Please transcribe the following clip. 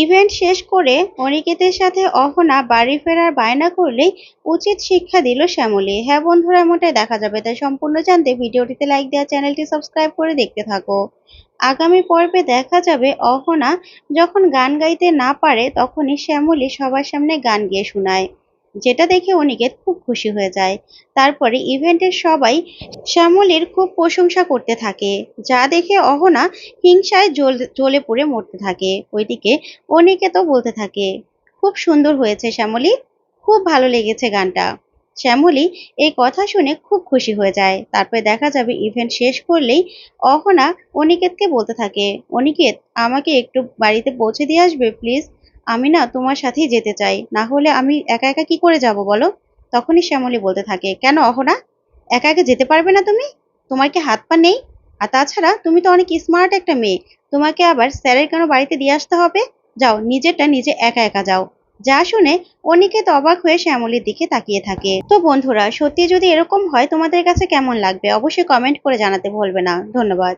Event শেষ করে অনিকেতের সাথে অহনা বাড়ি ফেরার বায়না করলেই উচিত শিক্ষা দিল শ্যামলী। হ্যাঁ বন্ধুরা, এমনটাই দেখা যাবে, তাই সম্পূর্ণ জানতে ভিডিওটিতে লাইক দেওয়া, চ্যানেলটি সাবস্ক্রাইব করে দেখতে থাকো। আগামী পর্বে দেখা যাবে অহনা যখন গান গাইতে না পারে তখনই শ্যামলী সবার সামনে গান গেয়ে শোনায়, যেটা দেখে অনিকেত খুব খুশি হয়ে যায়। তারপরে ইভেন্টের সবাই শ্যামলীর খুব প্রশংসা করতে থাকে, যা দেখে অহনা হিংসায় জ্বলে পুড়ে মরতে থাকে। ওইদিকে অনিকেতও বলতে থাকে, খুব সুন্দর হয়েছে শ্যামলী, খুব ভালো লেগেছে গানটা। শ্যামলী এই কথা শুনে খুব খুশি হয়ে যায়। তারপরে দেখা যাবে ইভেন্ট শেষ করলেই অহনা অনিকেতকে বলতে থাকে, অনিকেত আমাকে একটু বাড়িতে পৌঁছে দিয়ে আসবে প্লিজ, আমি না তোমার সাথেই যেতে চাই, না হলে আমি একা একা কি করে যাব বলো। তখনই শ্যামলী বলতে থাকে, কেন অহনা, একা একা যেতে পারবে না তুমি? তোমার কি হাত পা নেই? আর তাছাড়া তুমি তো অনেক স্মার্ট একটা মেয়ে, তোমাকে আবার স্যারের কেন বাড়িতে দিয়ে আসতে হবে? যাও, নিজেরটা নিজে একা একা যাও। যা শুনে অনিকেত অবাক হয়ে শ্যামলীর দিকে তাকিয়ে থাকে। তো বন্ধুরা, সত্যি যদি এরকম হয় তোমাদের কাছে কেমন লাগবে অবশ্যই কমেন্ট করে জানাতে ভুলবে না। ধন্যবাদ।